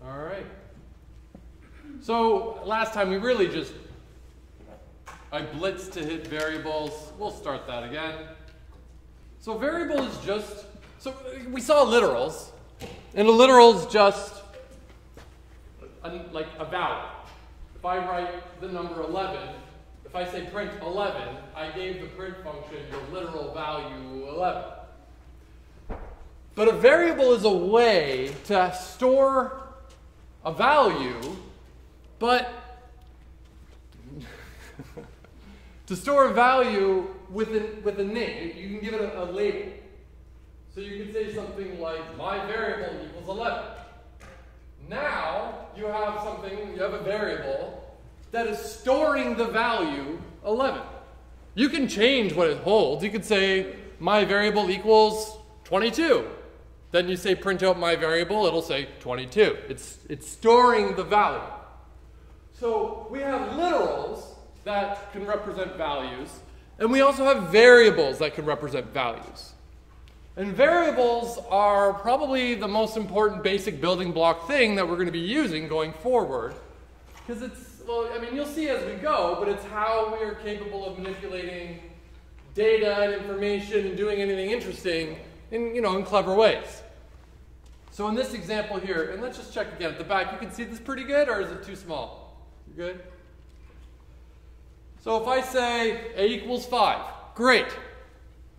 All right. So last time we really just, I blitzed to hit variables. We'll start that again. So variable is just, so we saw literals, and a literal is just like a value. If I write the number 11, if I say print 11, I gave the print function the literal value 11. But a variable is a way to store a value, but to store a value with a name. You can give it a label. So you can say something like, my variable equals 11. Now you have a variable that is storing the value 11. You can change what it holds. You could say, my variable equals 22. Then you say print out my variable, it'll say 22. It's storing the value. So we have literals that can represent values, and we also have variables that can represent values. And variables are probably the most important basic building block thing that we're going to be using going forward, because you'll see as we go, but it's how we are capable of manipulating data and information and doing anything interesting in clever ways. So in this example here, and let's just check again at the back, you can see this pretty good, or is it too small? You good? So if I say a equals 5, great.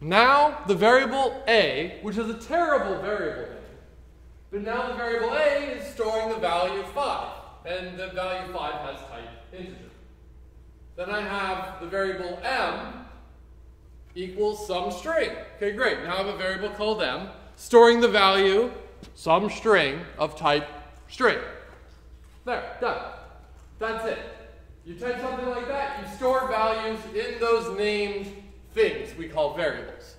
Now the variable a, which is a terrible variable name, but now the variable a is storing the value 5, and the value 5 has type integer. Then I have the variable m equals some string. Okay, great. Now I have a variable called m, storing the value some string of type string. There, done. That's it. You type something like that, you store values in those named things we call variables.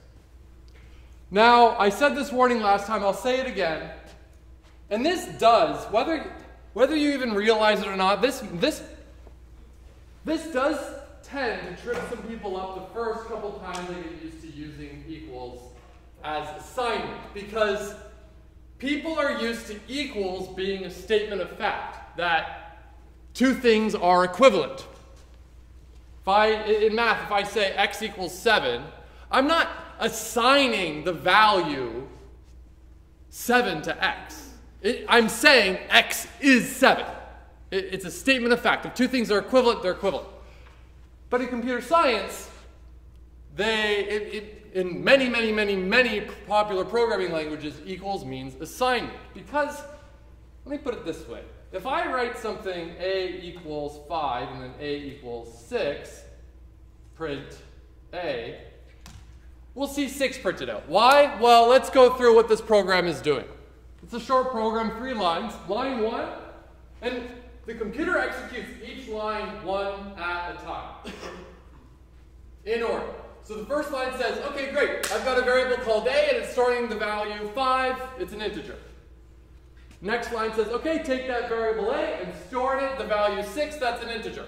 Now, I said this warning last time, I'll say it again. And this does, whether you even realize it or not, this does tend to trip some people up the first couple times they get used to using equals as assignment, because people are used to equals being a statement of fact, that two things are equivalent. In math, if I say x equals 7, I'm not assigning the value 7 to x. I'm saying x is 7. It's a statement of fact. If two things are equivalent, they're equivalent. But in computer science, in many popular programming languages, equals means assignment. Because, let me put it this way. If I write something a equals 5 and then a equals 6, print a, we'll see 6 printed out. Why? Well, let's go through what this program is doing. It's a short program, 3 lines. Line 1, and the computer executes each line one at a time, in order. So the first line says, okay, great, I've got a variable called a, and it's storing the value 5, it's an integer. Next line says, okay, take that variable a and store in it the value 6, that's an integer.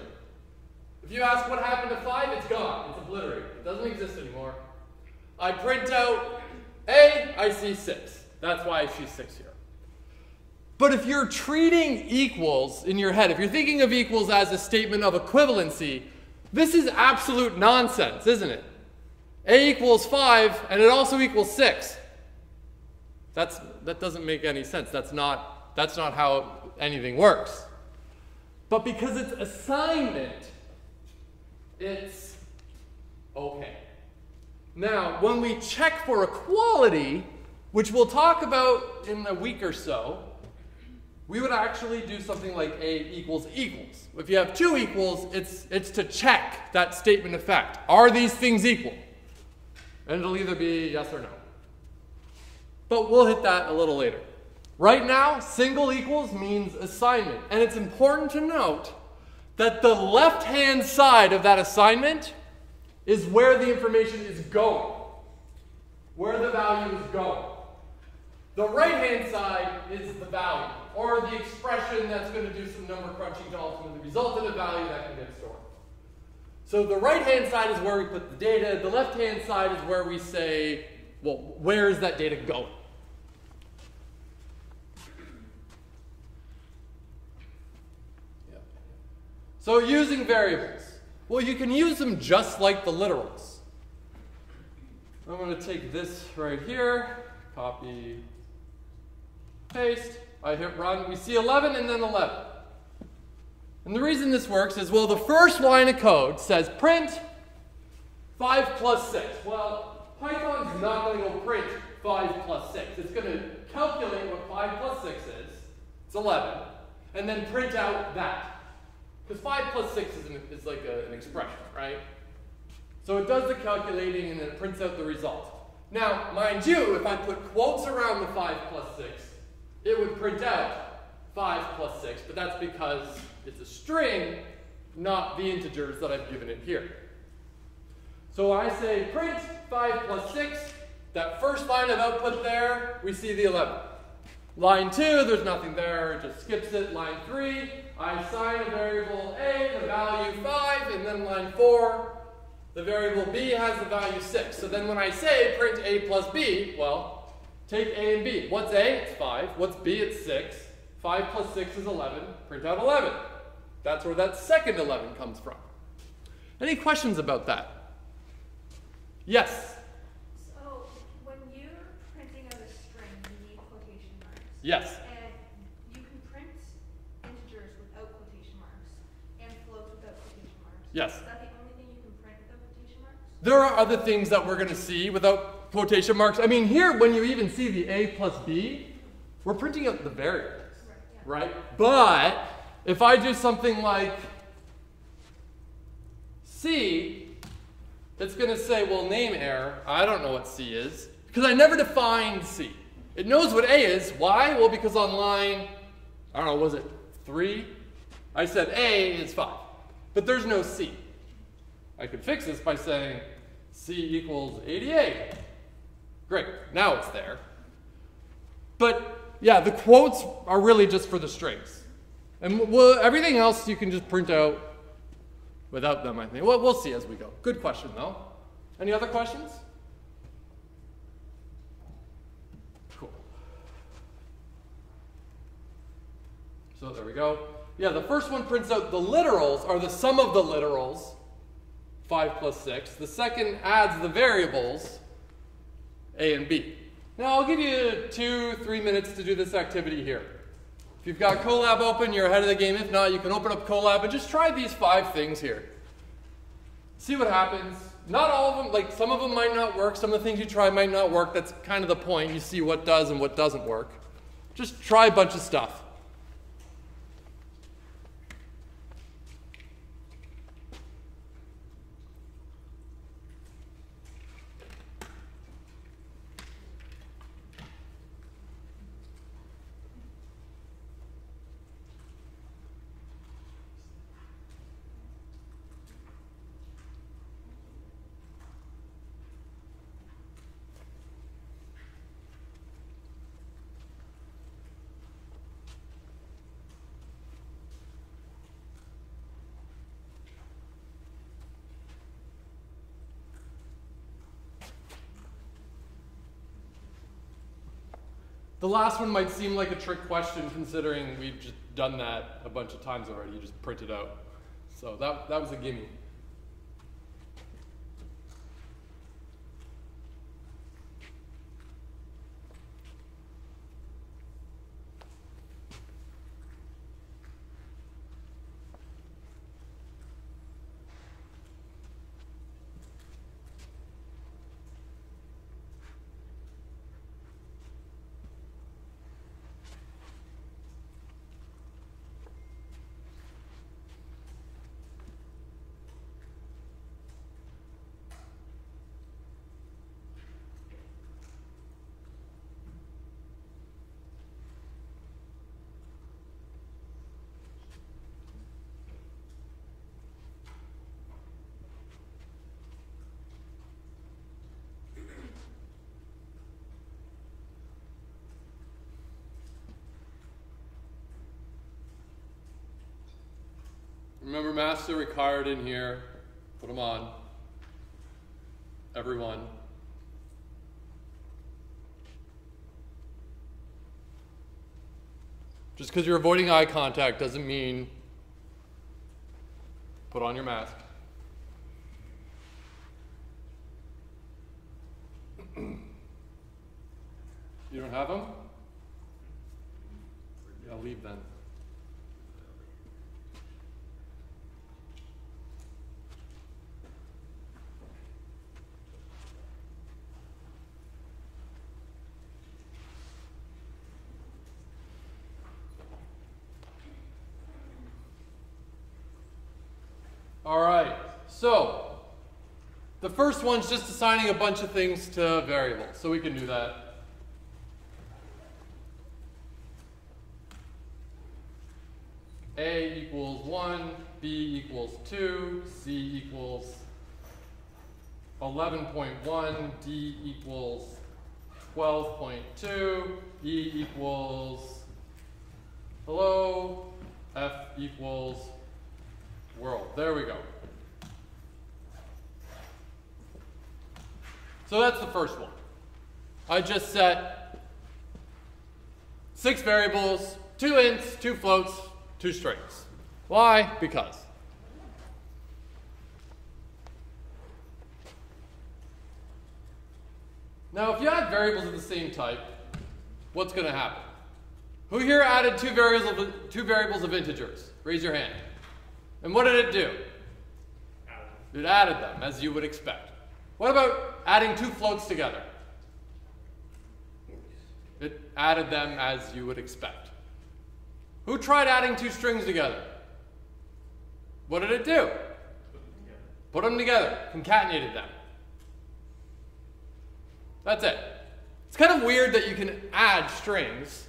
If you ask what happened to 5, it's gone, it's obliterated, it doesn't exist anymore. I print out a, I see 6. That's why I see 6 here. But if you're treating equals in your head, if you're thinking of equals as a statement of equivalency, this is absolute nonsense, isn't it? A equals 5, and it also equals 6. That doesn't make any sense. That's not how anything works. But because it's assignment, it's okay. Now, when we check for equality, which we'll talk about in a week or so, we would actually do something like a equals equals. If you have 2 equals, it's to check that statement of fact. Are these things equal? And it'll either be yes or no. But we'll hit that a little later. Right now, single equals means assignment. And it's important to note that the left-hand side of that assignment is where the information is going, where the value is going. The right-hand side is the value, or the expression that's going to do some number crunching to ultimately result in a value that can get stored. So the right-hand side is where we put the data. The left-hand side is where we say, well, where is that data going? So using variables. Well, you can use them just like the literals. I'm going to take this right here, copy, paste. I hit run. We see 11 and then 11. And the reason this works is, well, the first line of code says print 5 plus 6. Well, Python's not going to go print 5 plus 6. It's going to calculate what 5 plus 6 is. It's 11. And then print out that. Because 5 plus 6 is like an expression, right? So it does the calculating and then it prints out the result. Now, mind you, if I put quotes around the 5 plus 6, it would print out 5 plus 6. But that's because it's a string, not the integers that I've given it here. So I say print 5 plus 6. That first line of output there, we see the 11. Line 2, there's nothing there, it just skips it. Line 3, I assign a variable a, the value 5, and then line 4, the variable b has the value 6. So then when I say print a plus b, well, take a and b. What's a? It's 5. What's b? It's 6. 5 plus 6 is 11. Print out 11. That's where that second 11 comes from. Any questions about that? Yes? Yes. And you can print integers without quotation marks and floats without quotation marks. Yes. Is that the only thing you can print without quotation marks? There are other things that we're going to see without quotation marks. I mean, here, when you even see the a plus b, we're printing out the variables, right? But if I do something like C, it's going to say, well, name error. I don't know what C is because I never defined C. It knows what A is. Why? Well, because on line, I don't know, was it 3? I said A is 5. But there's no C. I could fix this by saying C equals 88. Great. Now it's there. But yeah, the quotes are really just for the strings. And everything else you can just print out without them, I think. Well, we'll see as we go. Good question, though. Any other questions? So there we go. Yeah, the first one prints out the literals, or the sum of the literals, 5 plus 6. The second adds the variables, a and b. Now I'll give you 2-3 minutes to do this activity here. If you've got Colab open, you're ahead of the game. If not, you can open up Colab and just try these 5 things here. See what happens. Not all of them, like some of them might not work. Some of the things you try might not work. That's kind of the point. You see what does and what doesn't work. Just try a bunch of stuff. The last one might seem like a trick question considering we've just done that a bunch of times already. You just print it out. So that was a gimme. Remember, master required in here. Put them on. Everyone. Just because you're avoiding eye contact doesn't mean Put on your mask. You don't have them? Yeah, I'll leave then. All right, so the first one's just assigning a bunch of things to variables, so we can do that. A equals 1, B equals 2, C equals 11.1, D equals 12.2, E equals hello, F equals world. There we go. So that's the first one. I just set 6 variables, 2 ints, 2 floats, 2 strings. Why? Because. Now, if you add variables of the same type, what's going to happen? Who here added two variables of integers? Raise your hand. And what did it do? It added them, as you would expect. What about adding 2 floats together? It added them as you would expect. Who tried adding 2 strings together? What did it do? Put them together, concatenated them. That's it. It's kind of weird that you can add strings,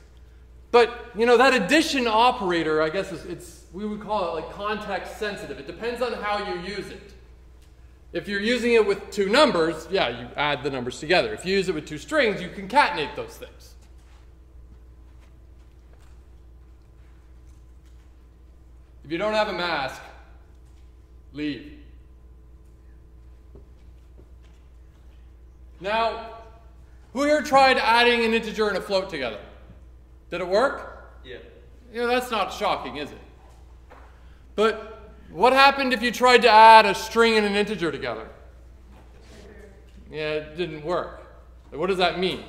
but you know that addition operator, I guess we would call it like context sensitive. It depends on how you use it. If you're using it with 2 numbers, yeah, you add the numbers together. If you use it with 2 strings, you concatenate those things. If you don't have a mask, leave. Now, who here tried adding an integer and a float together? Did it work? Yeah. Yeah, that's not shocking, is it? But what happened if you tried to add a string and an integer together? Yeah, it didn't work. What does that mean?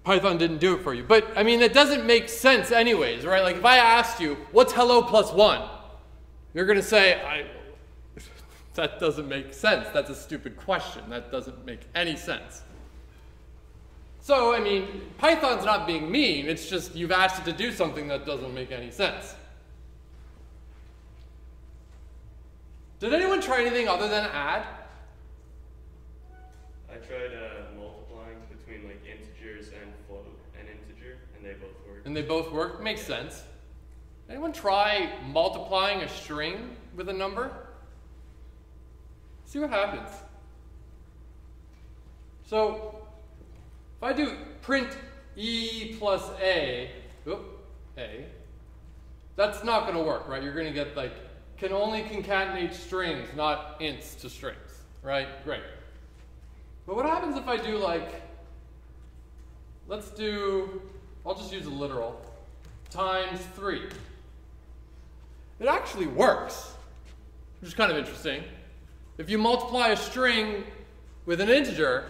Python didn't do it for you. But, I mean, it doesn't make sense anyways, right? Like, if I asked you, what's hello plus 1? You're going to say, that doesn't make sense. That's a stupid question. That doesn't make any sense. So, I mean, Python's not being mean. It's just you've asked it to do something that doesn't make any sense. Did anyone try anything other than add? I tried multiplying between like integers and float and integer, and they both worked. And they both work? Makes sense. Anyone try multiplying a string with a number? See what happens. So, if I do print E plus A, that's not going to work, right? You're going to get like, can only concatenate strings, not ints to strings, right? Great. But what happens if I do like, I'll just use a literal, times 3. It actually works, which is kind of interesting. If you multiply a string with an integer,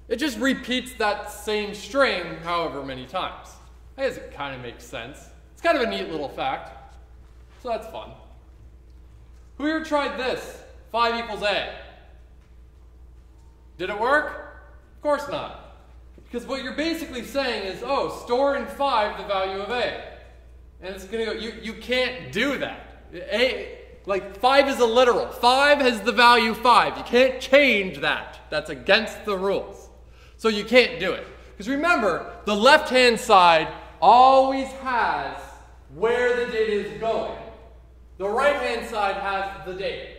it just repeats that same string however many times. I guess it kind of makes sense. It's kind of a neat little fact, so that's fun. Who here tried this? 5 equals A. Did it work? Of course not. Because what you're basically saying is, oh, store in 5 the value of A. And it's going to go, you can't do that. Like 5 is a literal. 5 has the value 5. You can't change that. That's against the rules. So you can't do it. Because remember, the left-hand side always has where the data is going. The right-hand side has the date.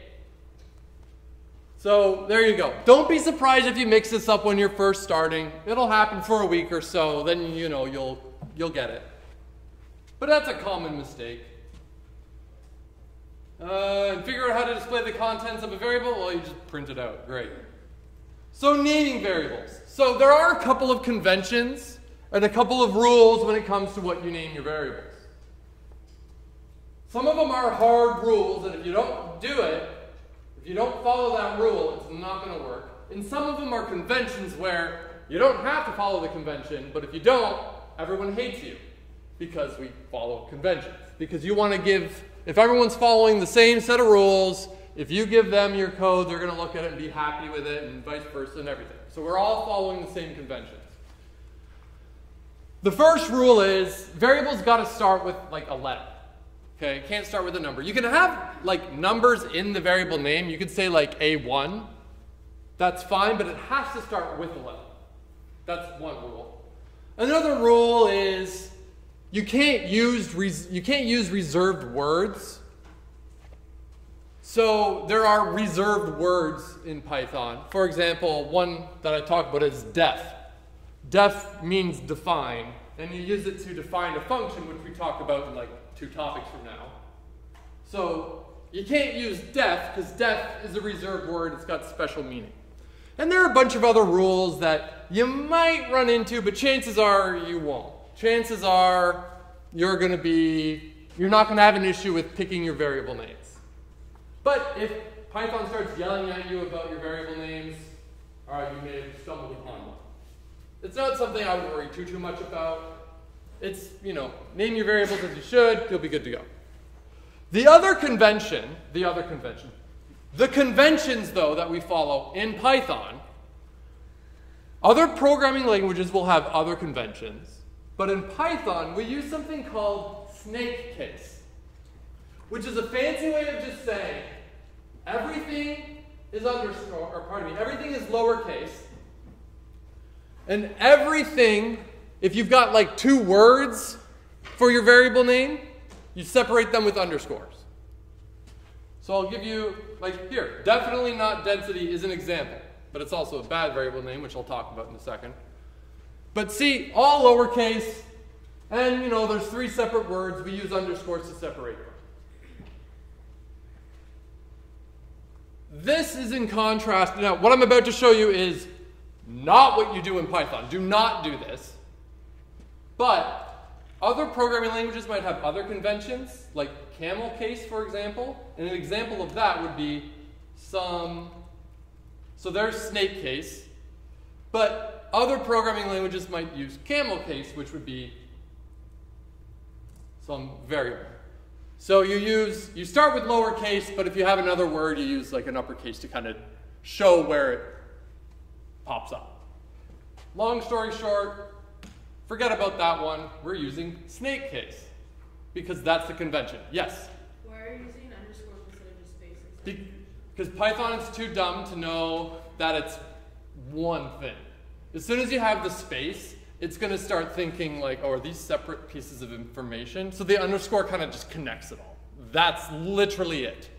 So there you go. Don't be surprised if you mix this up when you're first starting. It'll happen for a week or so. Then you know you'll get it. But that's a common mistake. And figure out how to display the contents of a variable. Well, you just print it out. Great. So naming variables. So there are a couple of conventions and a couple of rules when it comes to what you name your variables. Some of them are hard rules, and if you don't do it, if you don't follow that rule, it's not going to work. And some of them are conventions where you don't have to follow the convention, but if you don't, everyone hates you because we follow conventions. Because you want to give, if everyone's following the same set of rules, if you give them your code, they're going to look at it and be happy with it, and vice versa and everything. So we're all following the same conventions. The first rule is variables got to start with like a letter. Okay, it can't start with a number. You can have like numbers in the variable name. You could say like A1. That's fine, but it has to start with a letter. That's one rule. Another rule is you can't use reserved words. So there are reserved words in Python. For example, one that I talk about is def. Def means define, and you use it to define a function, which we talk about in like 2 topics from now. So you can't use def because def is a reserved word. It's got special meaning. And there are a bunch of other rules that you might run into, but chances are you won't. Chances are you're not going to have an issue with picking your variable names. But if Python starts yelling at you about your variable names, all right, you may have stumbled upon one. It's not something I would worry too much about. It's, name your variables as you should, you'll be good to go. The conventions, though, that we follow in Python, other programming languages will have other conventions, but in Python, we use something called snake case, which is a fancy way of just saying everything is everything is lowercase, and everything, if you've got like 2 words for your variable name, you separate them with underscores. So I'll give you, like here, definitely not density is an example, but it's also a bad variable name, which I'll talk about in a second. But see, all lowercase, and there's 3 separate words. We use underscores to separate them. This is in contrast. Now, what I'm about to show you is not what you do in Python. Do not do this. But other programming languages might have other conventions, like camel case, for example. And an example of that would be so there's snake case, but other programming languages might use camel case, which would be some variable. So you start with lowercase, but if you have another word, you use like an uppercase to kind of show where it pops up. Long story short, forget about that one. We're using snake case because that's the convention. Yes? Why are you using underscores instead of just spaces? Because Python is too dumb to know that it's one thing. As soon as you have the space, it's going to start thinking like, oh, are these separate pieces of information? So the underscore kind of just connects it all. That's literally it.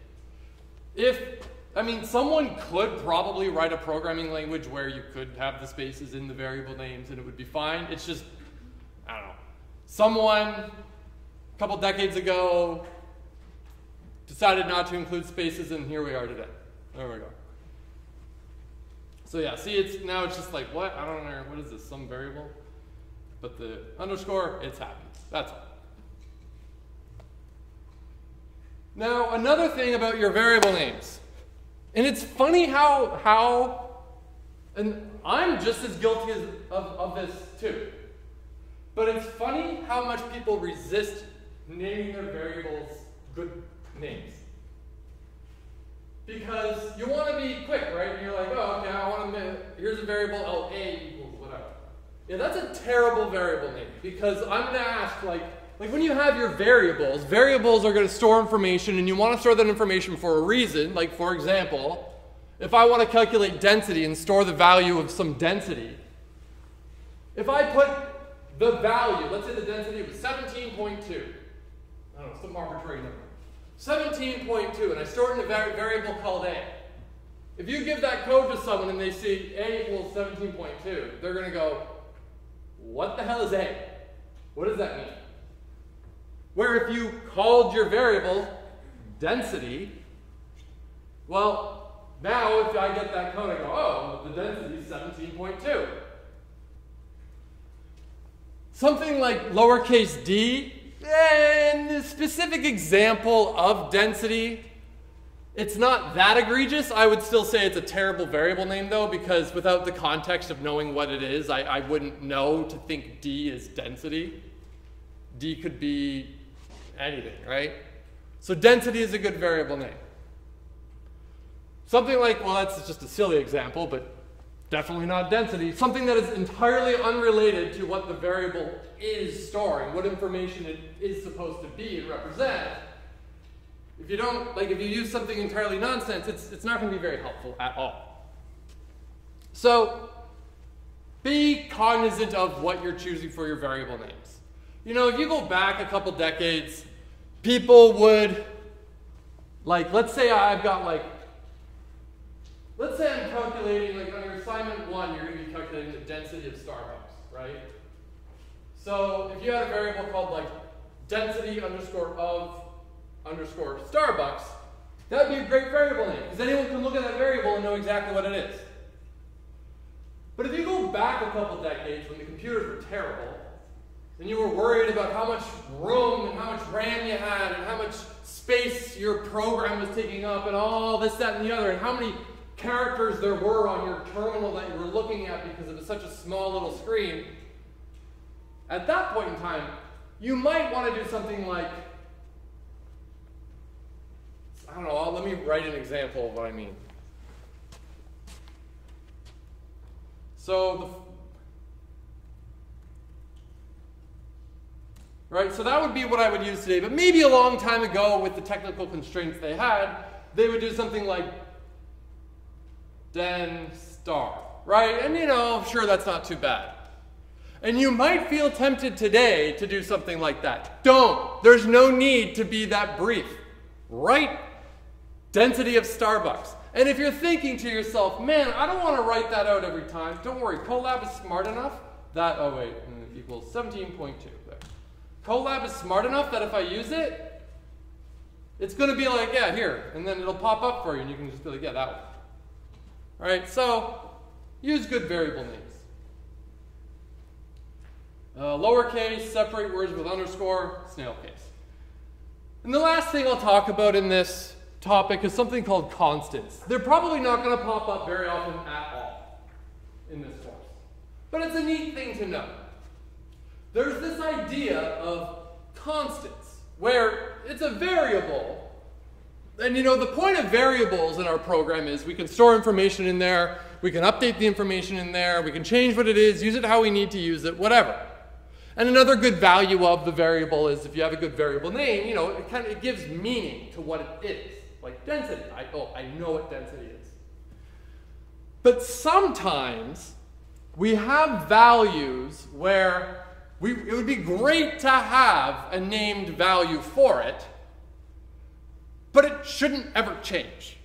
Someone could probably write a programming language where you could have the spaces in the variable names and it would be fine. It's just, I don't know. Someone a couple decades ago decided not to include spaces, and here we are today. There we go. So yeah, see, now it's just like, what? I don't know, what is this, some variable? But the underscore, it's happy. That's all. Now, another thing about your variable names. And it's funny how and I'm just as guilty of this too. But it's funny how much people resist naming their variables good names. Because you want to be quick, right? And you're like, oh, okay, here's a variable, A equals whatever. Yeah, that's a terrible variable name, because I'm going to ask, like when you have your variables are going to store information, and you want to store that information for a reason. Like, for example, if I want to calculate density and store the value of some density, if I put the value, let's say the density was 17.2, I don't know, some arbitrary number, 17.2, and I store it in a variable called A. If you give that code to someone and they see A equals 17.2, they're going to go, what the hell is A? What does that mean? Where if you called your variable density, well, now if I get that code, I go, oh, the density is 17.2. Something like lowercase d, in the specific example of density, it's not that egregious. I would still say it's a terrible variable name though, because without the context of knowing what it is, I wouldn't know to think D is density. D could be anything, right? So density is a good variable name. Something like, well, that's just a silly example, but definitely not density. Something that is entirely unrelated to what the variable is storing, what information it is supposed to be and represent. If you don't, like if you use something entirely nonsense, it's not going to be very helpful at all. So be cognizant of what you're choosing for your variable names. You know, if you go back a couple decades, people would, like, let's say I'm calculating, like on your assignment 1, you're going to be calculating the density of Starbucks, right? So if you had a variable called like density underscore of underscore Starbucks, that would be a great variable name, because anyone can look at that variable and know exactly what it is. But if you go back a couple decades when the computers were terrible, and you were worried about how much room and how much RAM you had and how much space your program was taking up and all this, that, and the other, and how many characters there were on your terminal that you were looking at because it was such a small little screen, at that point in time, you might want to do something like, I don't know, let me write an example of what I mean. So that would be what I would use today, but maybe a long time ago with the technical constraints they had, they would do something like den star, right? And you know, sure, that's not too bad. And you might feel tempted today to do something like that. Don't. There's no need to be that brief. Write density of Starbucks. And if you're thinking to yourself, man, I don't want to write that out every time, don't worry, Colab is smart enough that, oh wait, equals 17.2 there. Colab is smart enough that if I use it, it's going to be like, yeah, here, and then it'll pop up for you, and you can just be like, yeah, that one. All right, so use good variable names. Lowercase, separate words with underscore, snail case. And the last thing I'll talk about in this topic is something called constants. They're probably not going to pop up very often at all in this course. But it's a neat thing to know. There's this idea of constants, where it's a variable. And you know, the point of variables in our program is we can store information in there, we can update the information in there, we can change what it is, use it how we need to use it, whatever. And another good value of the variable is if you have a good variable name, you know, it gives meaning to what it is. Like density. I know what density is. But sometimes we have values where it would be great to have a named value for it, but it shouldn't ever change.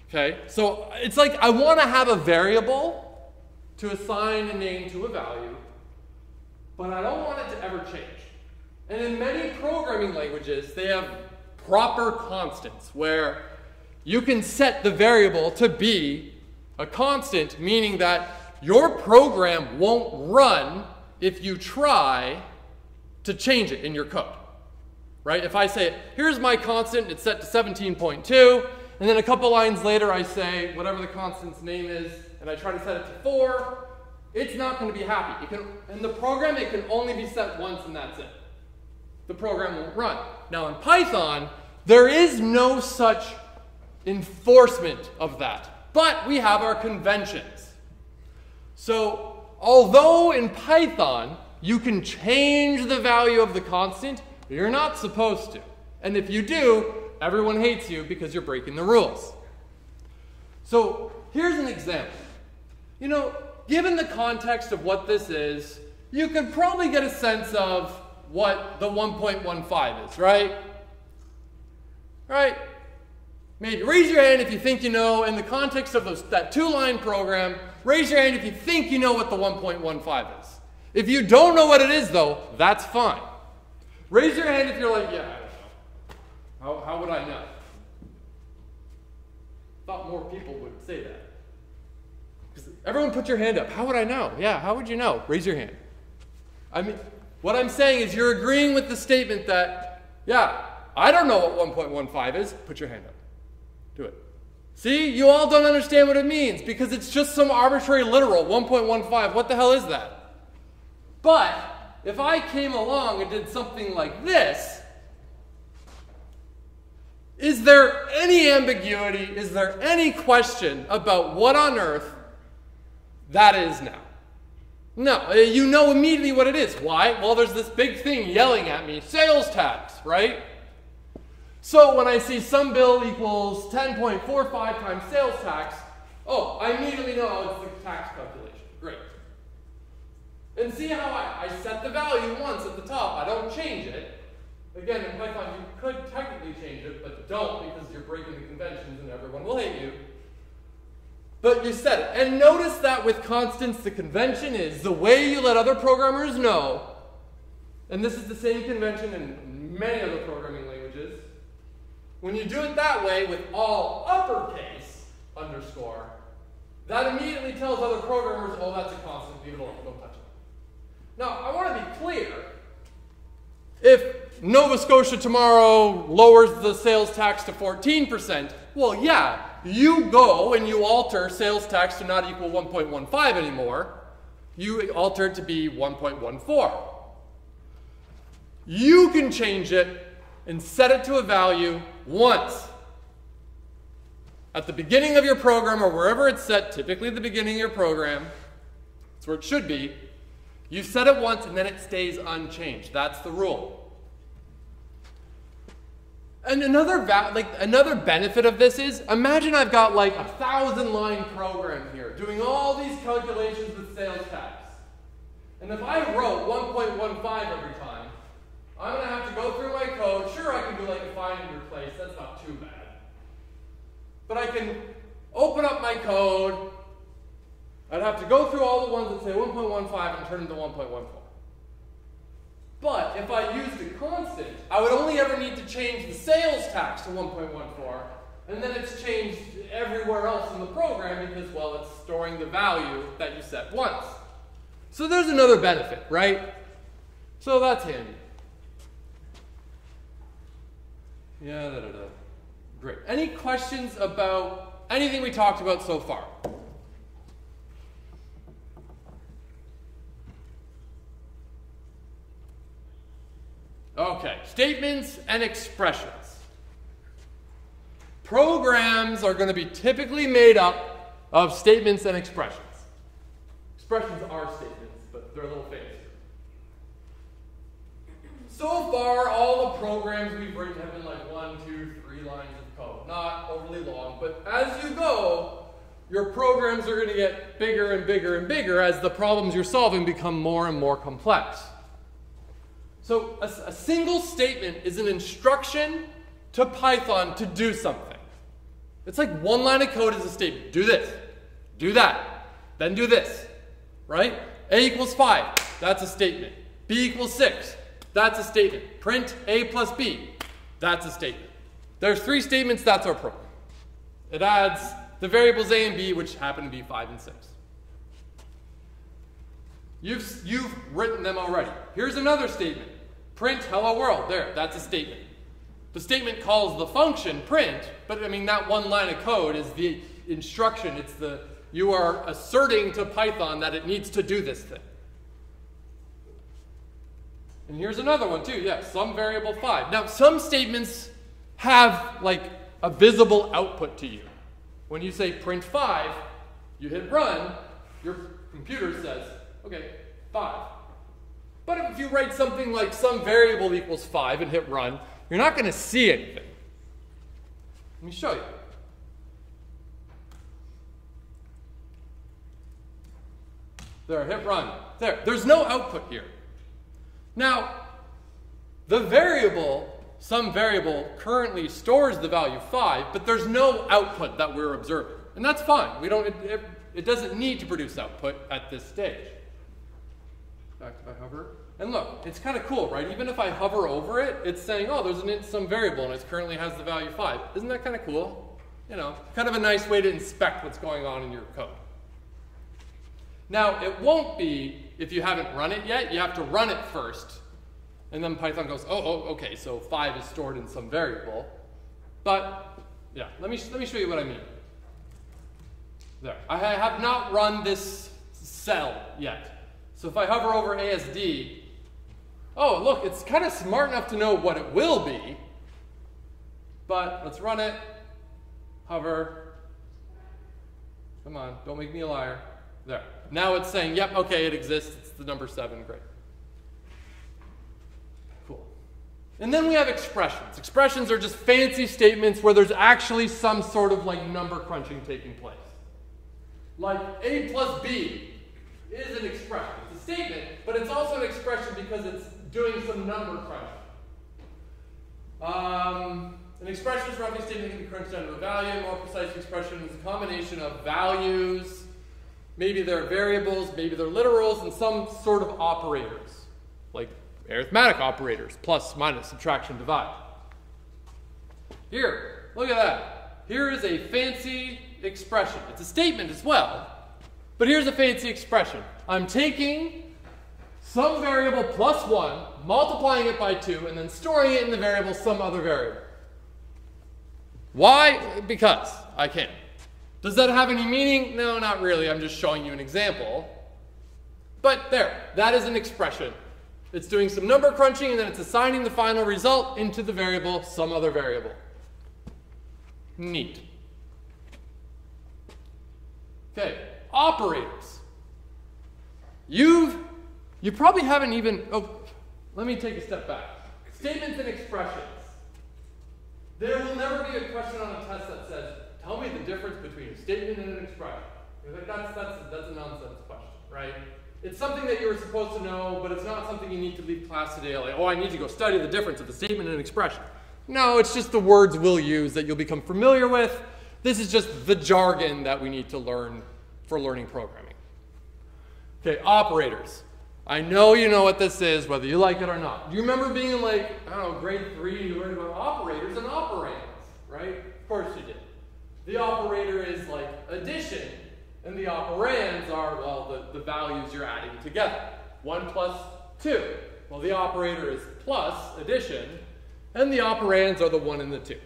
Okay? So it's like I want to have a variable to assign a name to a value, but I don't want it to ever change. And in many programming languages, they have proper constants where you can set the variable to be a constant, meaning that your program won't run if you try to change it in your code. Right? If I say, here's my constant, it's set to 17.2, and then a couple lines later I say whatever the constant's name is, and I try to set it to 4, it's not going to be happy. In the program, it can only be set once and that's it. The program won't run. Now in Python, there is no such enforcement of that, but we have our conventions. So although in Python, you can change the value of the constant, you're not supposed to. And if you do, everyone hates you because you're breaking the rules. So here's an example. You know, given the context of what this is, you can probably get a sense of what the 1.15 is, right? Right? Maybe raise your hand if you think you know, in the context of that 2-line program, raise your hand if you think you know what the 1.15 is. If you don't know what it is, though, that's fine. Raise your hand if you're like, yeah, I don't know. How would I know? Thought more people would say that. Everyone put your hand up. How would I know? Yeah, how would you know? Raise your hand. I mean, What I'm saying is you're agreeing with the statement that, yeah, I don't know what 1.15 is. Put your hand up. Do it. See, you all don't understand what it means because it's just some arbitrary literal, 1.15. What the hell is that? But if I came along and did something like this, is there any ambiguity, is there any question about what on earth that is now? No, you know immediately what it is. Why? Well, there's this big thing yelling at me, sales tax, right? So when I see some bill equals 10.45 times sales tax, oh, I immediately know it's the tax calculation. Great. And see how I set the value once at the top. I don't change it. Again, in Python, you could technically change it, but don't because you're breaking the conventions and everyone will hate you. But you set it. And notice that with constants, the convention is the way you let other programmers know, and this is the same convention in many other programming languages. When you do it that way with all uppercase underscore, that immediately tells other programmers, oh, that's a constant, leave it alone, don't touch it. Now, I want to be clear. If Nova Scotia tomorrow lowers the sales tax to 14%, well, yeah, you go and you alter sales tax to not equal 1.15 anymore. You alter it to be 1.14. You can change it and set it to a value once. At the beginning of your program or wherever it's set, typically the beginning of your program, that's where it should be, you set it once and then it stays unchanged. That's the rule. And another benefit of this is, imagine I've got like a 1,000-line program here doing all these calculations with sales tax. And if I wrote 1.15 every time, I'm going to have to go through my code. Sure, I can do like a find and replace. That's not too bad. But I can open up my code. I'd have to go through all the ones that say 1.15 and turn into 1.14. But if I used a constant, I would only ever need to change the sales tax to 1.14, and then it's changed everywhere else in the program because, well, it's storing the value that you set once. So there's another benefit, right? So that's handy. Yeah, Great. Any questions about anything we talked about so far? Okay, statements and expressions. Programs are going to be typically made up of statements and expressions. Expressions are statements, but they're a little fancier. So far, all the programs we've written have been like 1, 2, 3 lines of code. Not overly long, but as you go, your programs are going to get bigger and bigger and bigger as the problems you're solving become more and more complex. So a single statement is an instruction to Python to do something. It's like one line of code is a statement. Do this, do that, then do this, right? A equals 5, that's a statement. B equals 6, that's a statement. Print A plus B, that's a statement. There's 3 statements, that's our program. It adds the variables A and B, which happen to be 5 and 6. You've written them already. Here's another statement. Print hello world. There, that's a statement. The statement calls the function print, but I mean that one line of code is the instruction. It's you are asserting to Python that it needs to do this thing. And here's another one too. Yeah, some variable 5. Now some statements have like a visible output to you. When you say print 5, you hit run, your computer says, okay, 5. But if you write something like some variable equals 5 and hit run, you're not going to see anything. Let me show you. There, hit run. There's no output here. Now, the variable, some variable, currently stores the value 5, but there's no output that we're observing. And that's fine. It doesn't need to produce output at this stage. Back if I hover. And look, it's kind of cool, right? Even if I hover over it, it's saying, oh, there's some variable and it currently has the value 5. Isn't that kind of cool? You know, kind of a nice way to inspect what's going on in your code. Now, it won't be if you haven't run it yet. You have to run it first. And then Python goes, oh, okay, so 5 is stored in some variable. But, yeah, let me show you what I mean. There. I have not run this cell yet. So if I hover over ASD, oh, look, it's kind of smart enough to know what it will be. But let's run it. Hover. Come on, don't make me a liar. There. Now it's saying, yep, okay, it exists. It's the number 7. Great. Cool. And then we have expressions. Expressions are just fancy statements where there's actually some sort of like number crunching taking place. Like A plus B is an expression. It's a statement, but it's also an expression because it's doing some number crunching. An expression is roughly a statement that can be crunched down to a value. A more precise expression is a combination of values. Maybe they're variables, maybe they're literals, and some sort of operators, like arithmetic operators, plus, minus, subtraction, divide. Here, look at that. Here is a fancy expression. It's a statement as well, but here's a fancy expression. I'm taking some variable plus 1, multiplying it by 2, and then storing it in the variable some other variable. Why? Because I can. Does that have any meaning? No, not really. I'm just showing you an example. But there, that is an expression. It's doing some number crunching, and then it's assigning the final result into the variable some other variable. Neat. Okay, operators. You probably haven't even, let me take a step back. Statements and expressions. There will never be a question on a test that says, tell me the difference between a statement and an expression. That's a nonsense question, right? It's something that you're supposed to know, but it's not something you need to leave class today, like, oh, I need to go study the difference of a statement and an expression. No, it's just the words we'll use that you'll become familiar with. This is just the jargon that we need to learn for learning programming. Okay, operators. I know you know what this is, whether you like it or not. Do you remember being in, like, I don't know, grade 3, you learned about operators and operands, right? Of course you did. The operator is like addition, and the operands are, well, the values you're adding together. 1 plus 2. Well, the operator is plus, addition, and the operands are the 1 and the 2.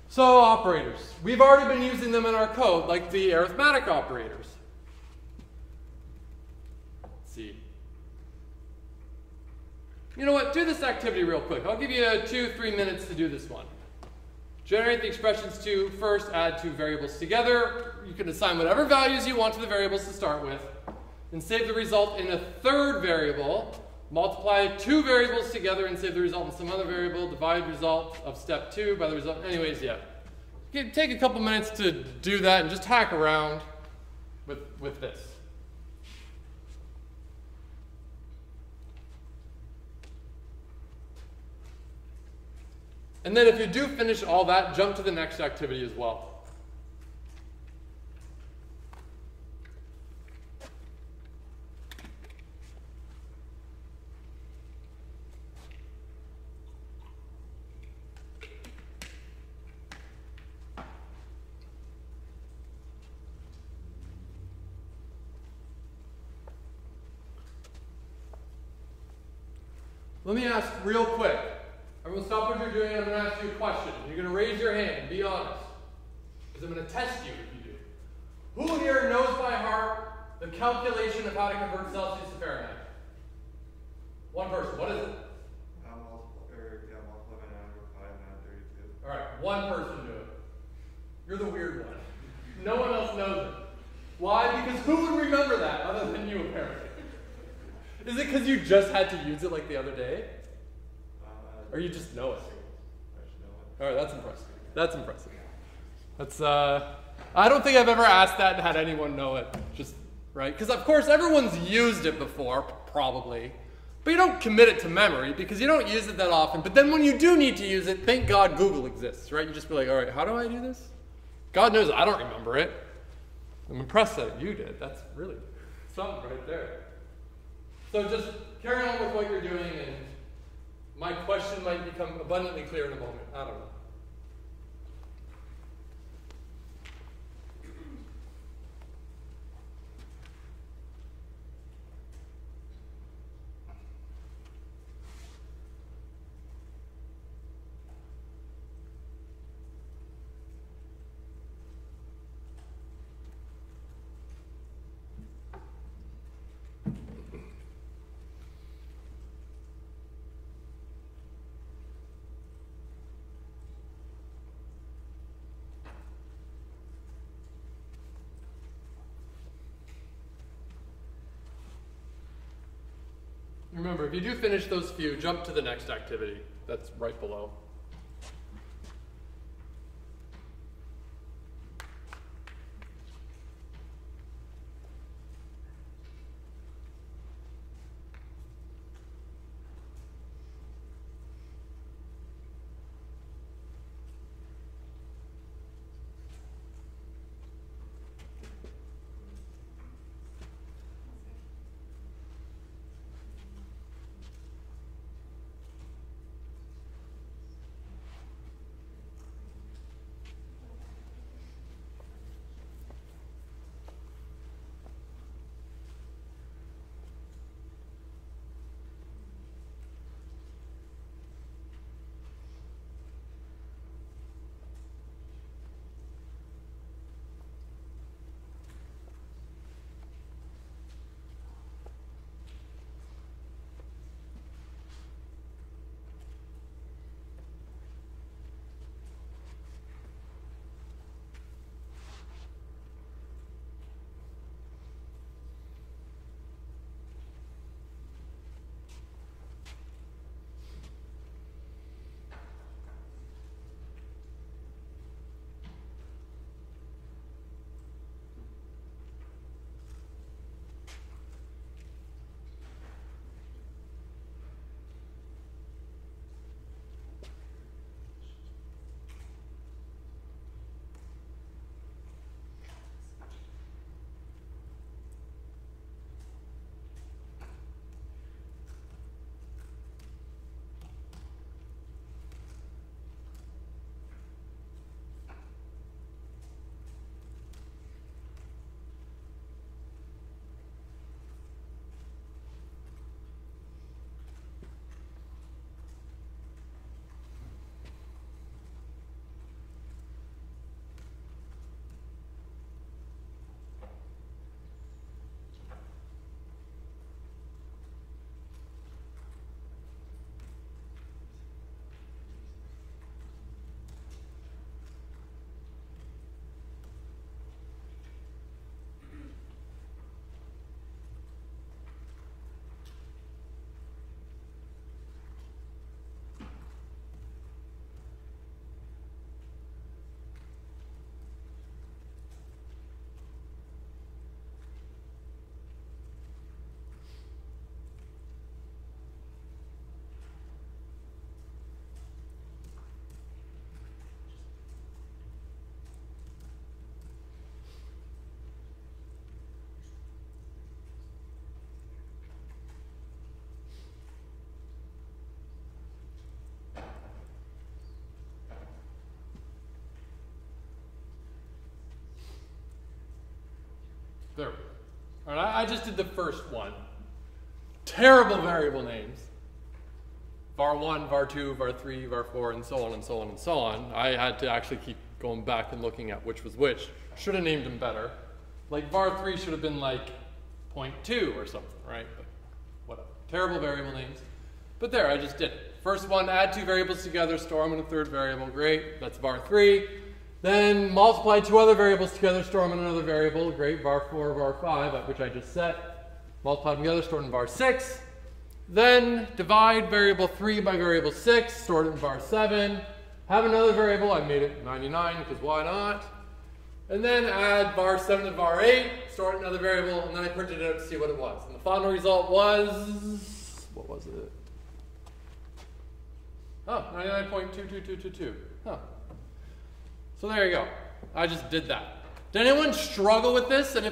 So operators. We've already been using them in our code, like the arithmetic operators. Let's see. You know what? Do this activity real quick. I'll give you 2-3 minutes to do this one. Generate the expressions to first add 2 variables together. You can assign whatever values you want to the variables to start with. And save the result in a 3rd variable. Multiply 2 variables together and save the result in some other variable. Divide result of step 2 by the result. Anyways, yeah. Take a couple minutes to do that and just hack around with this. And then if you do finish all that, jump to the next activity as well. Let me ask real quick. Everyone stop what you're doing and I'm going to ask you a question. You're going to raise your hand and be honest. Because I'm going to test you if you do. Who here knows by heart the calculation of how to convert Celsius to Fahrenheit? One person. What is it? Multiply by 9 over 5 and add 32. All right, one person do it. You're the weird one. No one else knows it. Why? Because who would remember that other than you, apparently? Is it because you just had to use it like the other day? Or you just know it? All right, that's impressive. That's impressive. That's, I don't think I've ever asked that and had anyone know it. Just, right? Because, of course, everyone's used it before, probably. But you don't commit it to memory because you don't use it that often. But then when you do need to use it, thank God Google exists, right? You just be like, all right, how do I do this? God knows I don't remember it. I'm impressed that you did. That's really something right there. So just carry on with what you're doing, and my question might become abundantly clear in a moment. I don't know. remember, if you do finish those few, jump to the next activity. That's right below. There we go. All right, I just did the first one. Terrible variable names. var1, var2, var3, var4, and so on and so on and so on. I had to actually keep going back and looking at which was which. Should have named them better. Like var3 should have been like 0.2 or something, right? But whatever. Terrible variable names. But there, I just did it. First one, add two variables together, store them in a third variable. Great, that's var3. Then multiply two other variables together, store them in another variable. Great, var4, var5, which I just set. Multiply them together, store them in var6. Then divide variable 3 by variable 6, store it in var7. Have another variable, I made it 99 because why not? And then add var7 to var8, store it in another variable, and then I printed it out to see what it was. And the final result was, what was it? Oh, 99.22222. Huh. So there you go. I just did that. Did anyone struggle with this? And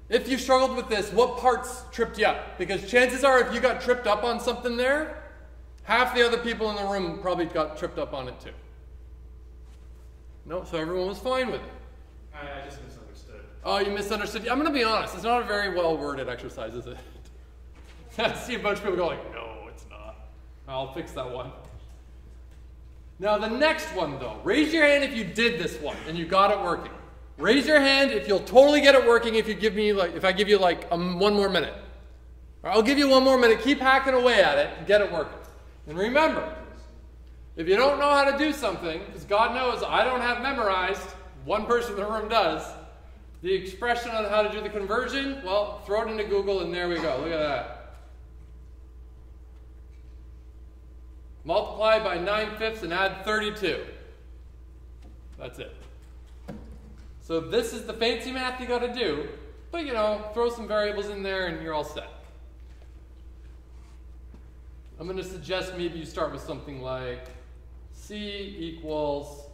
if you struggled with this, what parts tripped you up? Because chances are if you got tripped up on something there, half the other people in the room probably got tripped up on it too. No, so everyone was fine with it. I just misunderstood. Oh, you misunderstood? I'm going to be honest. It's not a very well-worded exercise, is it? I see a bunch of people go like, no, it's not. I'll fix that one. Now the next one though, raise your hand if you did this one and you got it working. Raise your hand if you'll totally get it working if you give me like, if I give you like one more minute. Or I'll give you one more minute, keep hacking away at it and get it working. And remember, if you don't know how to do something, because God knows I don't have memorized, one person in the room does, the expression on how to do the conversion, well, throw it into Google and there we go, look at that. multiply by 9/5 and add 32. That's it. So this is the fancy math you got to do, but throw some variables in there and you're all set. I'm going to suggest maybe you start with something like C equals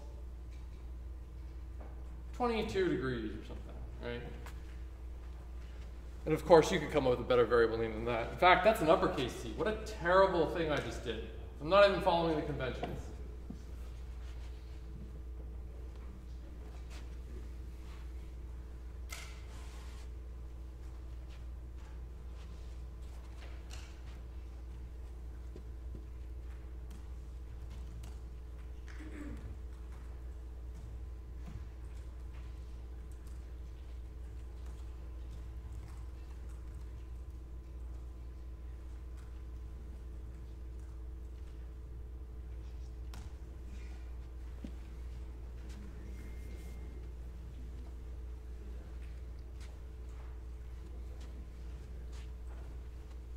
22 degrees or something, right? And of course, you could come up with a better variable name than that. In fact, that's an uppercase C. What a terrible thing I just did. I'm not even following the conventions.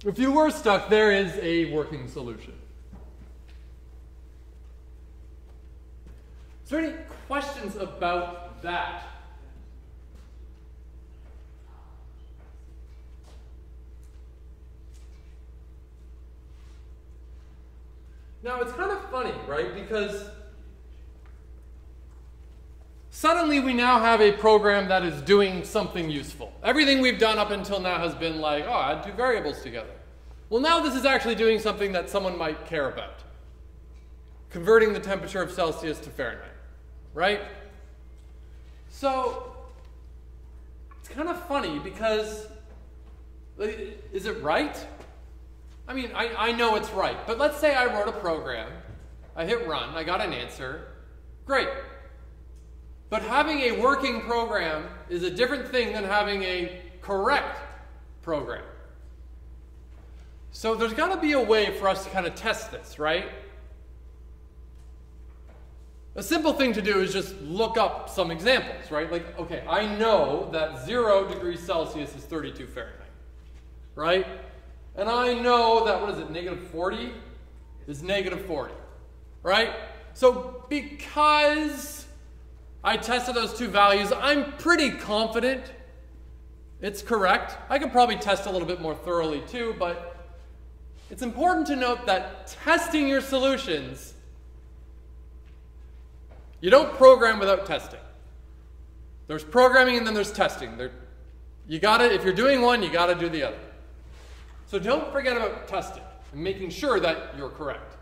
If you were stuck, there is a working solution. Is there any questions about that? Now, it's kind of funny, right? Because suddenly we now have a program that is doing something useful. Everything we've done up until now has been like, oh, add two variables together. Well, now this is actually doing something that someone might care about. Converting the temperature of Celsius to Fahrenheit, right? So, it's kind of funny because, is it right? I mean, I know it's right, but let's say I wrote a program, I hit run, I got an answer, great. But having a working program is a different thing than having a correct program. So there's got to be a way for us to kind of test this, right? A simple thing to do is just look up some examples, right? Like, okay, I know that 0 degrees Celsius is 32 Fahrenheit, right? And I know that, what is it, negative 40 is negative 40, right? So because I tested those two values, I'm pretty confident it's correct. I could probably test a little bit more thoroughly too, but it's important to note that testing your solutions, you don't program without testing. There's programming and then there's testing. You gotta, if you're doing one, you gotta do the other. So don't forget about testing and making sure that you're correct.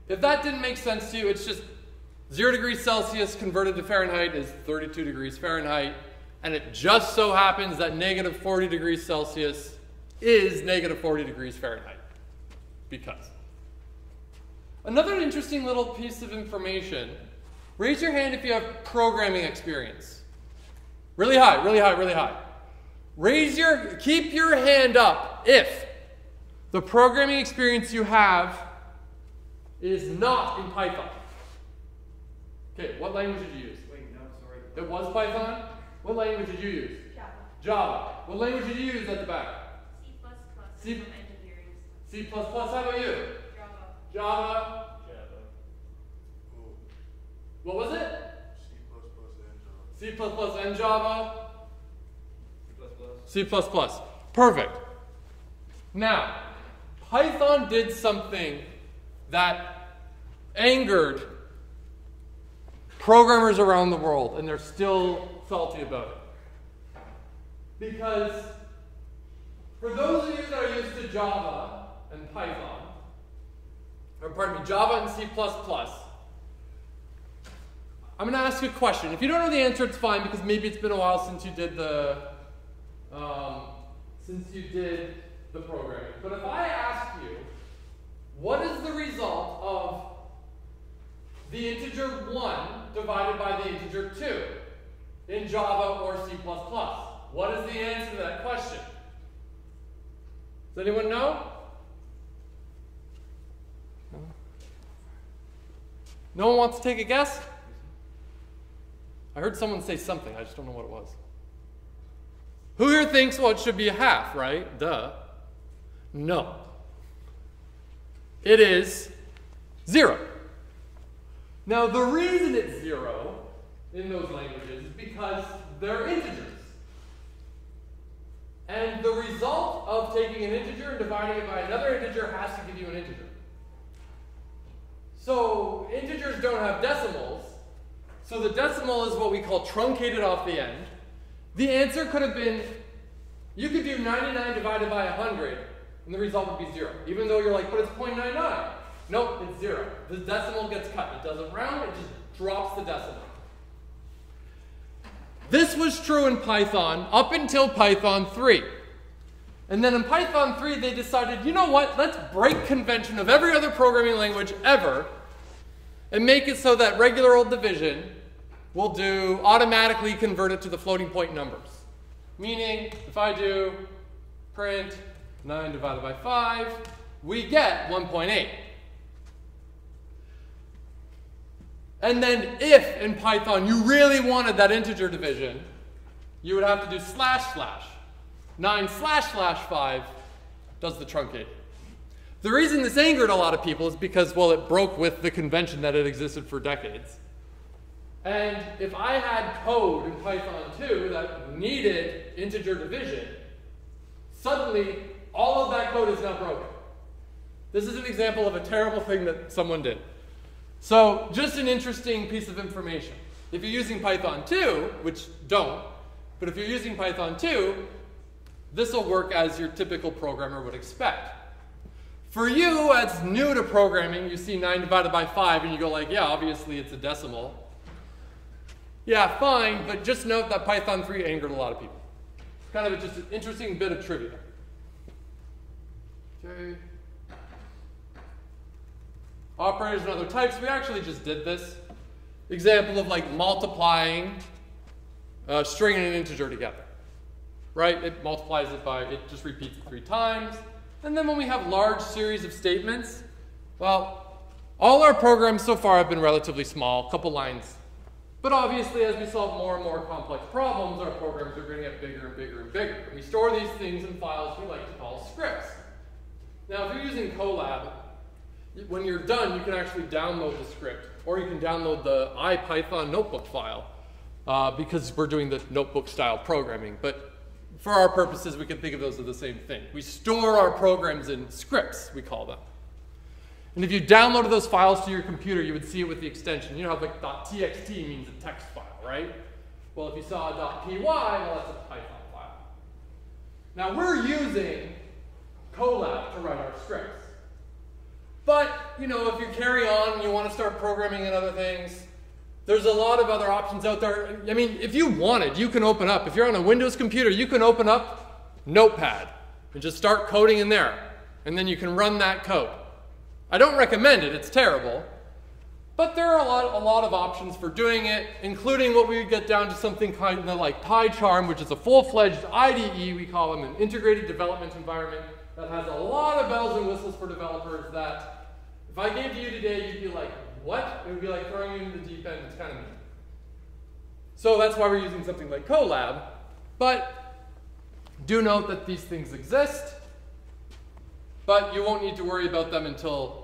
If that didn't make sense to you, it's just 0 degrees Celsius converted to Fahrenheit is 32 degrees Fahrenheit, and it just so happens that negative 40 degrees Celsius is negative 40 degrees Fahrenheit. Because. Another interesting little piece of information, raise your hand if you have programming experience. Really high, really high, really high. Keep your hand up if the programming experience you have is not in Python. Okay, what language did you use? Wait, no, sorry. It was Python? What language did you use? Java. Java. What language did you use at the back? C++. C++. From engineering. C++. How about you? Java. Java. Java. Cool. What was it? C++ and Java. C++ and Java. C++. C++. Perfect. Now, Python did something that angered programmers around the world, and they're still salty about it. Because for those of you that are used to Java and Python, or pardon me, Java and C++, I'm going to ask you a question. If you don't know the answer, it's fine, because maybe it's been a while since you did the programming. But if I ask you, what is the result of the integer 1 divided by the integer 2 in Java or C++? What is the answer to that question? Does anyone know? No one wants to take a guess? I heard someone say something. I just don't know what it was. Who here thinks, well, it should be a half, right? Duh. No. it is 0. Now, the reason it's 0 in those languages is because they're integers. And the result of taking an integer and dividing it by another integer has to give you an integer. So integers don't have decimals, so the decimal is what we call truncated off the end. The answer could have been, you could do 99 divided by 100, and the result would be 0. Even though you're like, but it's 0.99. Nope, it's 0. The decimal gets cut. It doesn't round, it just drops the decimal. This was true in Python up until Python 3. And then in Python 3, they decided, you know what, let's break convention of every other programming language ever and make it so that regular old division will automatically convert it to the floating point numbers. Meaning, if I do print 9 divided by 5, we get 1.8. And then if in Python you really wanted that integer division, you would have to do // 9//5 does the truncating. The reason this angered a lot of people is because, well, it broke with the convention that had existed for decades. And if I had code in Python 2 that needed integer division, suddenly all of that code is now broken. This is an example of a terrible thing that someone did. So just an interesting piece of information. If you're using Python 2, which don't, but if you're using Python 2, this will work as your typical programmer would expect. For you, as new to programming, you see 9 divided by 5, and you go like, yeah, obviously it's a decimal. Yeah, fine, but just note that Python 3 angered a lot of people. Kind of just an interesting bit of trivia. Okay. Operators and other types, we actually just did this. Example of like multiplying a string and an integer together. Right? It multiplies it by, it just repeats it 3 times. And then when we have large series of statements, well, all our programs so far have been relatively small, a couple lines. But obviously, as we solve more and more complex problems, our programs are going to get bigger and bigger and bigger. And we store these things in files we like to call scripts. Now, if you're using Colab, when you're done, you can actually download the script, or you can download the IPython notebook file, because we're doing the notebook-style programming. But for our purposes, we can think of those as the same thing. We store our programs in scripts, we call them. And if you downloaded those files to your computer, you would see it with the extension. You know how like .txt means a text file, right? Well, if you saw a .py, well, that's a Python file. Now, we're using Colab to write our scripts. But, you know, if you carry on and you want to start programming in other things, there's a lot of other options out there. I mean, if you wanted, you can open up. If you're on a Windows computer, you can open up Notepad and just start coding in there. And then you can run that code. I don't recommend it. It's terrible. But there are a lot of options for doing it, including what we would get down to something kind of like PyCharm, which is a full-fledged IDE. We call them an integrated development environment that has a lot of bells and whistles for developers that if I gave to you today, you'd be like, what? It would be like throwing you into the deep end. It's kind of neat. So that's why we're using something like Colab. But do note that these things exist, but you won't need to worry about them until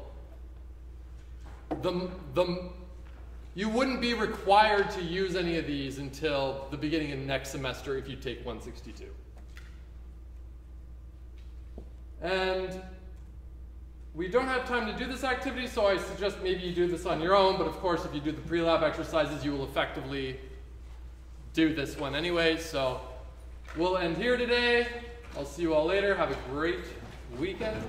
you wouldn't be required to use any of these until the beginning of next semester if you take 162. And we don't have time to do this activity, so I suggest maybe you do this on your own, but of course if you do the pre-lab exercises, you will effectively do this one anyway. So we'll end here today. I'll see you all later. Have a great weekend.